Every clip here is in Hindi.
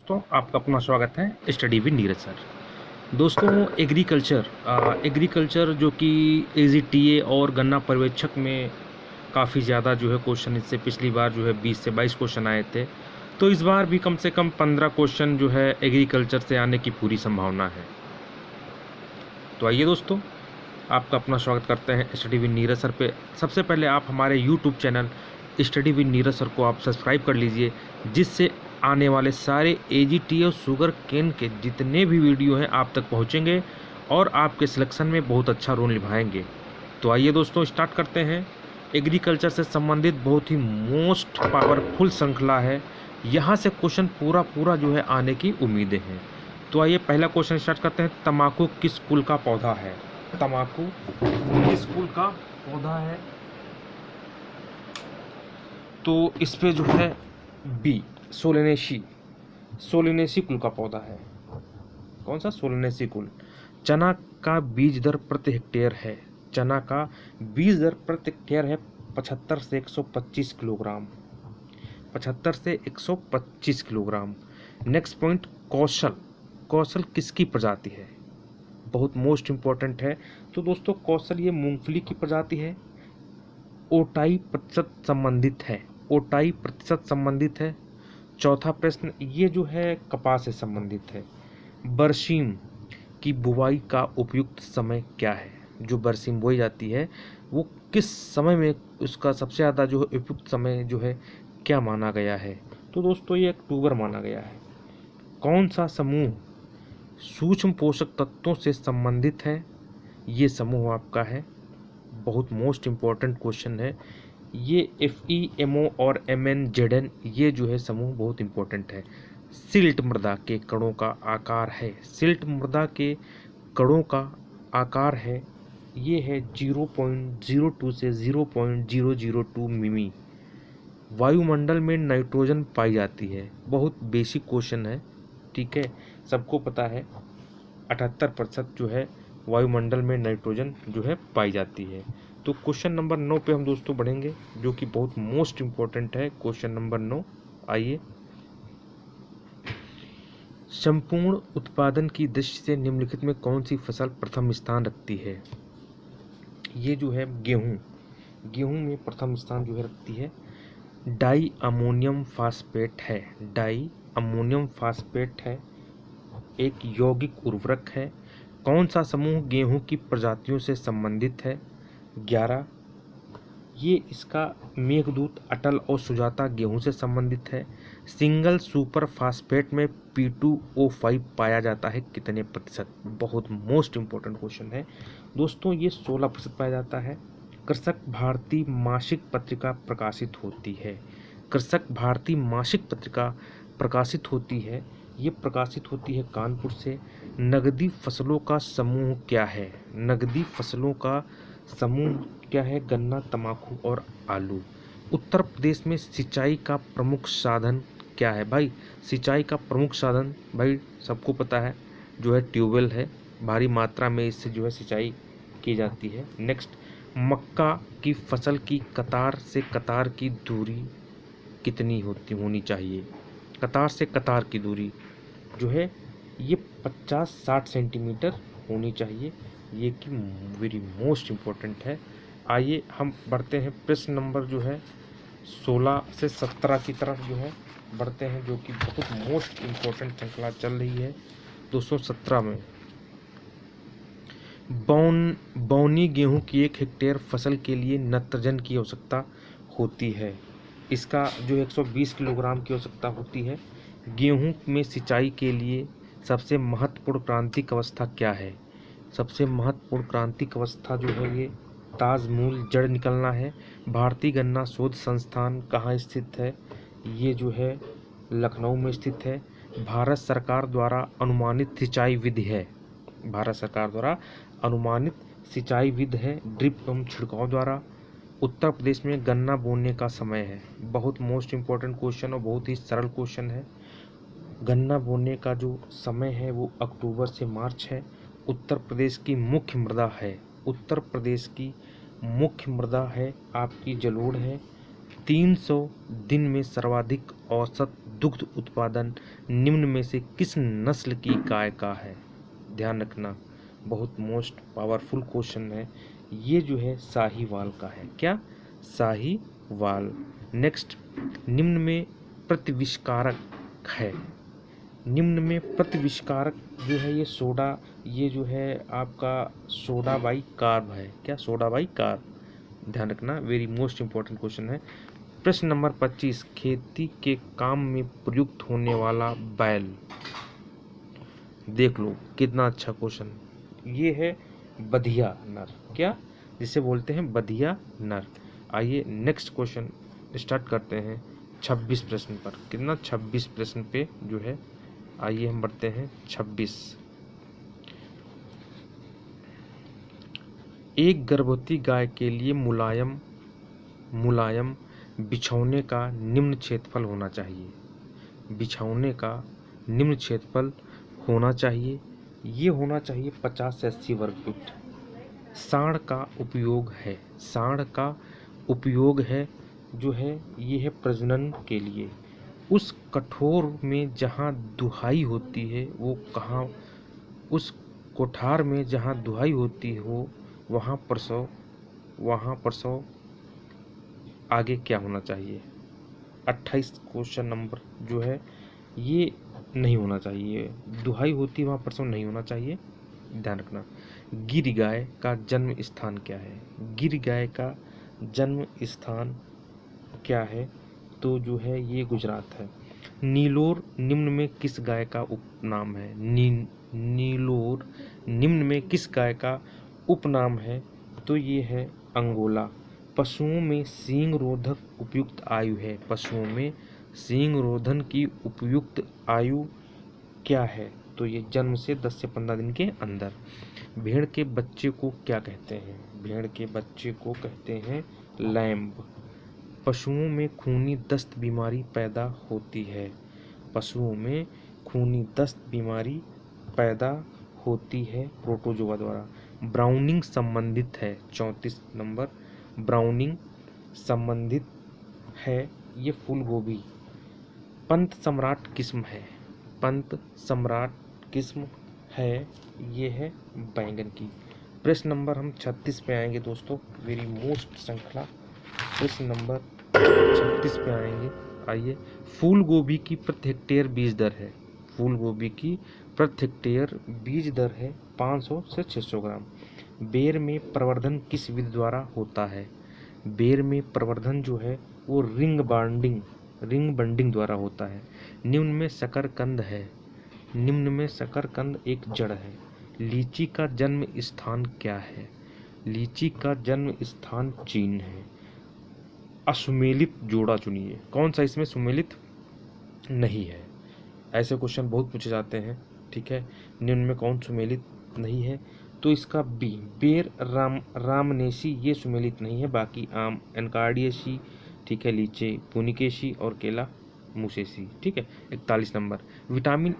दोस्तों, आपका अपना स्वागत है स्टडी विद नीरज सर। दोस्तों, एग्रीकल्चर जो कि एजीटीए और गन्ना पर्यवेक्षक में काफ़ी ज़्यादा जो है क्वेश्चन, इससे पिछली बार जो है 20 से 22 क्वेश्चन आए थे। तो इस बार भी कम से कम 15 क्वेश्चन जो है एग्रीकल्चर से आने की पूरी संभावना है। तो आइए दोस्तों, आपका अपना स्वागत करते हैं स्टडी विद नीरज सर पे। सबसे पहले आप हमारे YouTube channel study with Neeraj sir को आप सब्सक्राइब कर लीजिए, जिससे आने वाले सारे एजीटी और शुगर केन के जितने भी वीडियो हैं आप तक पहुंचेंगे और आपके सिलेक्शन में बहुत अच्छा रोल निभाएंगे। तो आइए दोस्तों, स्टार्ट करते हैं। एग्रीकल्चर से संबंधित बहुत ही मोस्ट पावरफुल श्रृंखला है, यहाँ से क्वेश्चन पूरा जो है आने की उम्मीदें हैं। तो आइए पहला क्वेश्चन स्टार्ट करते हैं। तम्बाकू किस कुल का पौधा है? तम्बाकू किस कुल का पौधा है? तो इस पे जो है बी, सोलेनेसी कुल का पौधा है। कौन सा? सोलेनेसी कुल। चना का बीज दर प्रति हेक्टेयर है। चना का बीज दर प्रति हेक्टेयर है 75 से 125 किलोग्राम। 75 से 125 किलोग्राम। नेक्स्ट पॉइंट, कौशल किसकी प्रजाति है? बहुत मोस्ट इम्पोर्टेंट है। तो दोस्तों, कौशल ये मूंगफली की प्रजाति है। ओटाई प्रतिशत संबंधित है। चौथा प्रश्न, ये जो है कपास से संबंधित है। बरसीम की बुवाई का उपयुक्त समय क्या है? जो बरसीम बोई जाती है वो किस समय में, उसका सबसे ज़्यादा जो है उपयुक्त समय जो है क्या माना गया है? तो दोस्तों, ये अक्टूबर माना गया है। कौन सा समूह सूक्ष्म पोषक तत्वों से संबंधित है? ये समूह आपका है, बहुत मोस्ट इम्पोर्टेंट क्वेश्चन है ये। FeMO और MnZn, ये जो है समूह बहुत इम्पोर्टेंट है। सिल्ट मृदा के कणों का आकार है। सिल्ट मृदा के कणों का आकार है, ये है 0.02 से 0.002 मिमी। वायुमंडल में नाइट्रोजन पाई जाती है। बहुत बेसिक क्वेश्चन है, ठीक है, सबको पता है। 78% जो है वायुमंडल में नाइट्रोजन जो है पाई जाती है। तो क्वेश्चन नंबर 9 पे हम दोस्तों बढ़ेंगे, जो कि बहुत मोस्ट इम्पोर्टेंट है। क्वेश्चन नंबर 9, आइए। संपूर्ण उत्पादन की दृष्टि से निम्नलिखित में कौन सी फसल प्रथम स्थान रखती है? ये जो है गेहूं में प्रथम स्थान जो है रखती है। डाई अमोनियम फास्फेट है, एक यौगिक उर्वरक है। कौन सा समूह गेहूं की प्रजातियों से संबंधित है? 11। ये इसका मेघदूत, अटल और सुजाता गेहूं से संबंधित है। सिंगल सुपर फास्फेट में P2O5 पाया जाता है कितने प्रतिशत? बहुत मोस्ट इम्पोर्टेंट क्वेश्चन है दोस्तों, ये 16% पाया जाता है। कृषक भारती मासिक पत्रिका प्रकाशित होती है, ये प्रकाशित होती है कानपुर से। नगदी फसलों का समूह क्या है? गन्ना, तंबाकू और आलू। उत्तर प्रदेश में सिंचाई का प्रमुख साधन क्या है? भाई, सिंचाई का प्रमुख साधन भाई सबको पता है, जो है ट्यूबवेल है। भारी मात्रा में इससे जो है सिंचाई की जाती है। नेक्स्ट, मक्का की फसल की कतार से कतार की दूरी कितनी होनी चाहिए? कतार से कतार की दूरी जो है ये 50-60 सेंटीमीटर होनी चाहिए, ये कि वेरी मोस्ट इम्पोर्टेंट है। आइए हम बढ़ते हैं, प्रश्न नंबर जो है 16 से 17 की तरफ जो है बढ़ते हैं, जो कि बहुत मोस्ट इम्पोर्टेंट श्रृंखला चल रही है। 217 में बौनी गेहूं की 1 हेक्टेयर फसल के लिए नाइट्रोजन की आवश्यकता होती है। इसका जो 120 किलोग्राम की आवश्यकता होती है। गेहूं में सिंचाई के लिए सबसे महत्वपूर्ण क्रांतिक अवस्था क्या है? सबसे महत्वपूर्ण क्रांतिक अवस्था जो है ये ताजमूल जड़ निकलना है। भारतीय गन्ना शोध संस्थान कहाँ स्थित है? ये जो है लखनऊ में स्थित है। भारत सरकार द्वारा अनुमानित सिंचाई विधि है ड्रिप एवं छिड़काव द्वारा। उत्तर प्रदेश में गन्ना बोने का समय है। बहुत मोस्ट इम्पोर्टेंट क्वेश्चन और बहुत ही सरल क्वेश्चन है। गन्ना बोने का जो समय है वो अक्टूबर से मार्च है। उत्तर प्रदेश की मुख्य मृदा है आपकी जलोढ़ है। 300 दिन में सर्वाधिक औसत दुग्ध उत्पादन निम्न में से किस नस्ल की गाय का है? ध्यान रखना, बहुत मोस्ट पावरफुल क्वेश्चन है ये, जो है साहीवाल का है। क्या? साहीवाल। नेक्स्ट, निम्न में प्रतिविष्कारक है। निम्न में प्रतिविष्कारक जो है ये सोडा, ये जो है आपका सोडा बाई कार्ब है। क्या? Soda by carb. ध्यान रखना, वेरी मोस्ट इंपॉर्टेंट क्वेश्चन है। प्रश्न नंबर 25, खेती के काम में प्रयुक्त होने वाला बैल। देख लो कितना अच्छा क्वेश्चन। ये है बधिया नर। क्या? जिसे बोलते हैं बधिया नर। आइए नेक्स्ट क्वेश्चन स्टार्ट करते हैं 26 प्रश्न पर। कितना? 26 प्रश्न पे जो है, आइए हम बढ़ते हैं 26। एक गर्भवती गाय के लिए मुलायम बिछौने का निम्न क्षेत्रफल होना चाहिए। बिछौने का निम्न क्षेत्रफल होना चाहिए, ये होना चाहिए 50 से 80 वर्ग फीट। साँड़ का उपयोग है, साँड़ का उपयोग है जो है ये है प्रजनन के लिए। उस कठोर में जहाँ दुहाई होती है वो कहाँ? उस कोठार में जहाँ दुहाई होती हो वहाँ प्रसव आगे क्या होना चाहिए? 28 क्वेश्चन नंबर जो है ये नहीं होना चाहिए। दुहाई होती वहाँ प्रसव नहीं होना चाहिए, ध्यान रखना। गिर गाय का जन्म स्थान क्या है? गिर गाय का जन्म स्थान क्या है? तो जो है ये गुजरात है। नीलोर निम्न में किस गाय का उपनाम है? नीलोर निम्न में किस गाय का उपनाम है? तो ये है अंगोला। पशुओं में सींग रोधक उपयुक्त आयु है। पशुओं में सींग रोधन की उपयुक्त आयु क्या है? तो ये जन्म से 10 से 15 दिन के अंदर। भेड़ के बच्चे को क्या कहते हैं? भेड़ के बच्चे को कहते हैं लैम्ब। पशुओं में खूनी दस्त बीमारी पैदा होती है। पशुओं में खूनी दस्त बीमारी पैदा होती है प्रोटोजोआ द्वारा। ब्राउनिंग संबंधित है 34 नंबर। ब्राउनिंग संबंधित है ये फूल गोभी। पंत सम्राट किस्म है। पंत सम्राट किस्म है ये है बैंगन की। प्रश्न नंबर हम 36 पे आएंगे दोस्तों, वेरी मोस्ट श्रृंखला। प्रश्न नंबर 36 पे आएंगे। आइए, फूल गोभी की प्रति हेक्टेयर बीज दर है। फूल गोभी की प्रति हेक्टेयर बीज दर है 500 से 600 ग्राम। बेर में प्रवर्धन किस विधि द्वारा होता है? बेर में प्रवर्धन जो है वो रिंग बंडिंग द्वारा होता है। निम्न में शकरकंद है। निम्न में शकरकंद एक जड़ है। लीची का जन्म स्थान क्या है? लीची का जन्म स्थान चीन है। असुमेलित जोड़ा चुनिए। कौन सा इसमें सुमेलित नहीं है? ऐसे क्वेश्चन बहुत पूछे जाते हैं, ठीक है। निम्न में कौन सुमेलित नहीं है? तो इसका बी, बेर रामनेसी ये सुमेलित नहीं है। बाकी आम एनकार्डियेसी, ठीक है, लीचे पुनिकेसी और केला मुसेसी, ठीक है। 41 नंबर। विटामिन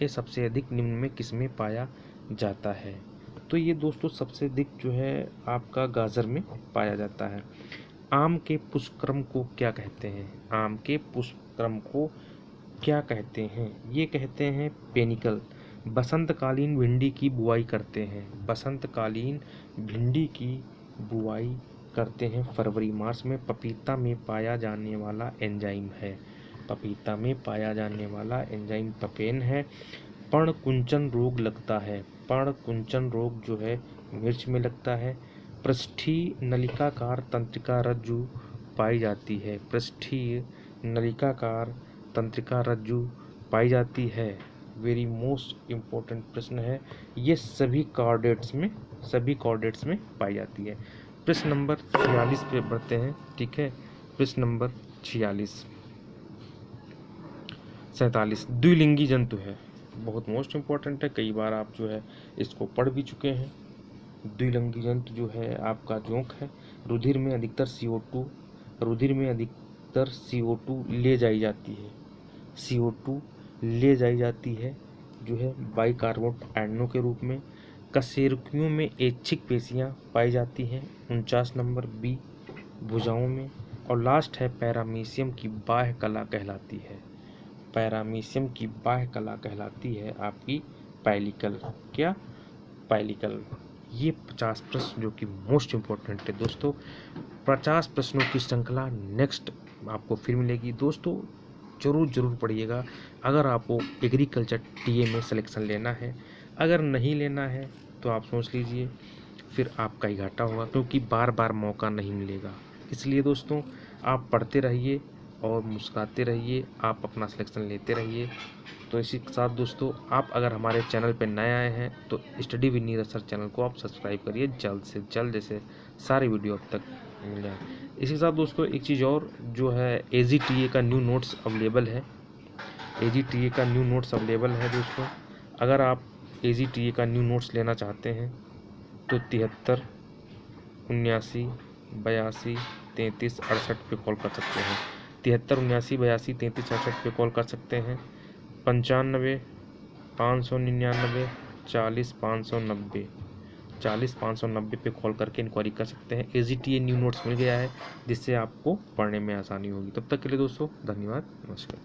ए सबसे अधिक निम्न में किसमें पाया जाता है? तो ये दोस्तों सबसे अधिक जो है आपका गाजर में पाया जाता है। आम के पुष्पक्रम को क्या कहते हैं? आम के पुष्पक्रम को क्या कहते हैं? ये कहते हैं पेनिकल। बसंतकालीन भिंडी की बुआई करते हैं। बसंतकालीन भिंडी की बुआई करते हैं फरवरी मार्च में। पपीता में पाया जाने वाला एंजाइम है। पपीता में पाया जाने वाला एंजाइम पपेन है। पर्णकुंचन रोग लगता है। पर्णकुंचन रोग जो है मिर्च में लगता है। पृष्ठीय नलिकाकार तंत्रिका रज्जु पाई जाती है। पृष्ठीय नलिकाकार तंत्रिका रज्जु पाई जाती है। वेरी मोस्ट इम्पोर्टेंट प्रश्न है ये। सभी कॉर्डेट्स में पाई जाती है। प्रश्न नंबर 46 पे बढ़ते हैं, ठीक है। प्रश्न नंबर 47 द्विलिंगी जंतु है, बहुत मोस्ट इम्पोर्टेंट है। कई बार आप जो है इसको पढ़ भी चुके हैं। द्विलिंगी जंतु जो है आपका जोंक है। रुधिर में अधिकतर CO2 ले जाई जाती है। CO2 ले जाई जाती है जो है बाइकार्बोनेट एडनो के रूप में। कशेरुकियों में ऐच्छिक पेशियां पाई जाती हैं 49 नंबर। बी, भुजाओं में। और लास्ट है पैरामीशियम की बाह्य कला कहलाती है, पैरामीशियम की बाह्य कला कहलाती है आपकी पैलिकल, क्या, पैलिकल। ये 50 प्रश्न जो कि मोस्ट इम्पोर्टेंट है दोस्तों। 50 प्रश्नों की श्रृंखला नेक्स्ट आपको फिर मिलेगी दोस्तों, ज़रूर पढ़िएगा। अगर आपको एग्रीकल्चर टीए में सिलेक्शन लेना है, अगर नहीं लेना है तो आप सोच लीजिए, फिर आपका ही घाटा होगा, क्योंकि बार बार मौका नहीं मिलेगा। इसलिए दोस्तों आप पढ़ते रहिए और मुस्कुराते रहिए, आप अपना सिलेक्शन लेते रहिए। तो इसी के साथ दोस्तों, आप अगर हमारे चैनल पर नए आए हैं तो study with Neeraj sir channel को आप सब्सक्राइब करिए जल्द से जल्द, जैसे सारी वीडियो अब तक मिल जाए। इसी के साथ दोस्तों एक चीज़ और, जो है AGTA का न्यू नोट्स अवेलेबल है, AGTA का न्यू नोट्स अवेलेबल है दोस्तों। अगर आप AGTA का न्यू नोट्स लेना चाहते हैं तो 73 79 82 33 68 पे कॉल कर सकते हैं, 73 79 82 33 68 पे कॉल कर सकते हैं, 95 599 40 590 40 590 पे कॉल करके इंक्वायरी कर सकते हैं। AGTA न्यू नोट्स मिल गया है, जिससे आपको पढ़ने में आसानी होगी। तब तक के लिए दोस्तों धन्यवाद, नमस्कार।